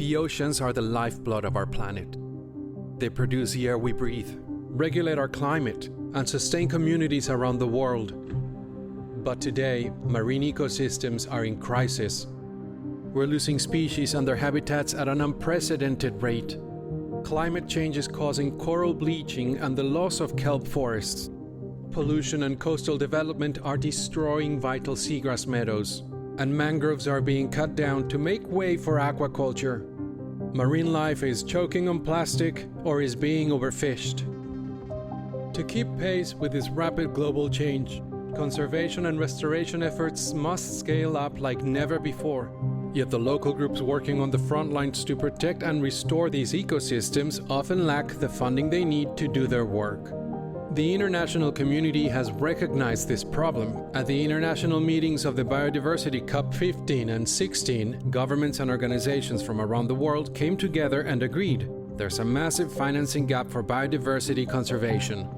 The oceans are the lifeblood of our planet. They produce the air we breathe, regulate our climate, and sustain communities around the world. But today, marine ecosystems are in crisis. We're losing species and their habitats at an unprecedented rate. Climate change is causing coral bleaching and the loss of kelp forests. Pollution and coastal development are destroying vital seagrass meadows, and mangroves are being cut down to make way for aquaculture. Marine life is choking on plastic or is being overfished. To keep pace with this rapid global change, conservation and restoration efforts must scale up like never before. Yet the local groups working on the front lines to protect and restore these ecosystems often lack the funding they need to do their work. The international community has recognized this problem. At the international meetings of the Biodiversity COP15 and 16, governments and organizations from around the world came together and agreed there's a massive financing gap for biodiversity conservation.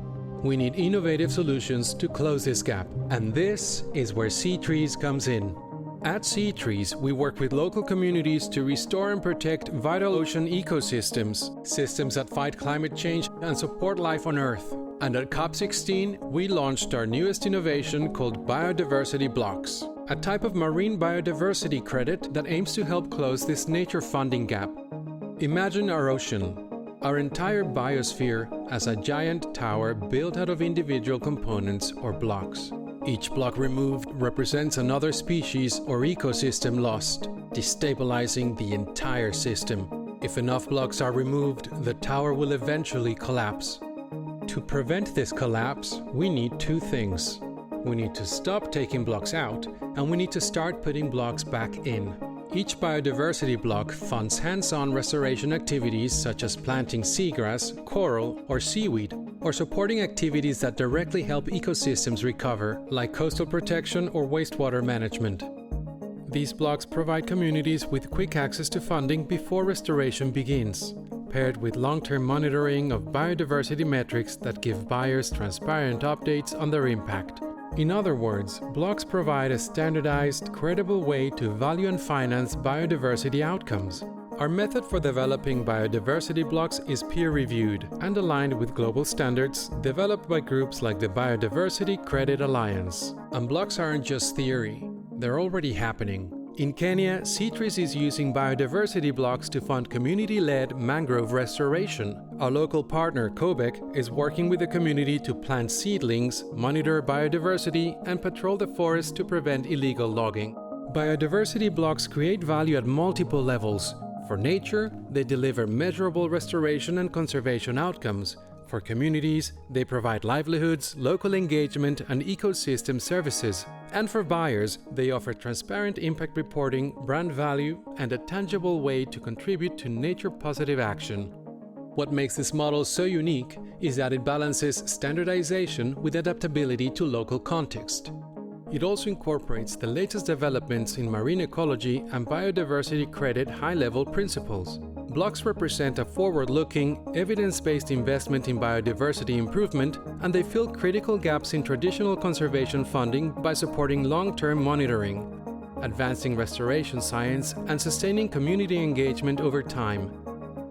We need innovative solutions to close this gap, and this is where Seatrees comes in. At Seatrees, we work with local communities to restore and protect vital ocean ecosystems, systems that fight climate change and support life on Earth. And at COP16, we launched our newest innovation called Biodiversity Blocks, a type of marine biodiversity credit that aims to help close this nature funding gap. Imagine our ocean, our entire biosphere, as a giant tower built out of individual components or blocks. Each block removed represents another species or ecosystem lost, destabilizing the entire system. If enough blocks are removed, the tower will eventually collapse. To prevent this collapse, we need two things. We need to stop taking blocks out, and we need to start putting blocks back in. Each biodiversity block funds hands-on restoration activities such as planting seagrass, coral, or seaweed, or supporting activities that directly help ecosystems recover, like coastal protection or wastewater management. These blocks provide communities with quick access to funding before restoration begins, paired with long-term monitoring of biodiversity metrics that give buyers transparent updates on their impact. In other words, blocks provide a standardized, credible way to value and finance biodiversity outcomes. Our method for developing biodiversity blocks is peer-reviewed and aligned with global standards developed by groups like the Biodiversity Credit Alliance. And blocks aren't just theory, they're already happening. In Kenya, Seatrees is using biodiversity blocks to fund community-led mangrove restoration. Our local partner, Kobek, is working with the community to plant seedlings, monitor biodiversity, and patrol the forest to prevent illegal logging. Biodiversity blocks create value at multiple levels. For nature, they deliver measurable restoration and conservation outcomes. For communities, they provide livelihoods, local engagement, and ecosystem services. And for buyers, they offer transparent impact reporting, brand value, and a tangible way to contribute to nature-positive action. What makes this model so unique is that it balances standardization with adaptability to local context. It also incorporates the latest developments in marine ecology and biodiversity credit high-level principles. Blocks represent a forward-looking, evidence-based investment in biodiversity improvement, and they fill critical gaps in traditional conservation funding by supporting long-term monitoring, advancing restoration science, and sustaining community engagement over time.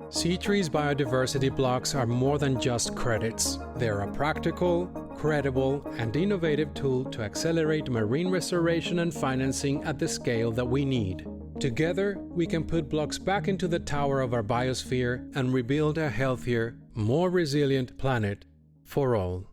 Seatrees biodiversity blocks are more than just credits. They are a practical, credible, and innovative tool to accelerate marine restoration and financing at the scale that we need. Together, we can put blocks back into the tower of our biosphere and rebuild a healthier, more resilient planet for all.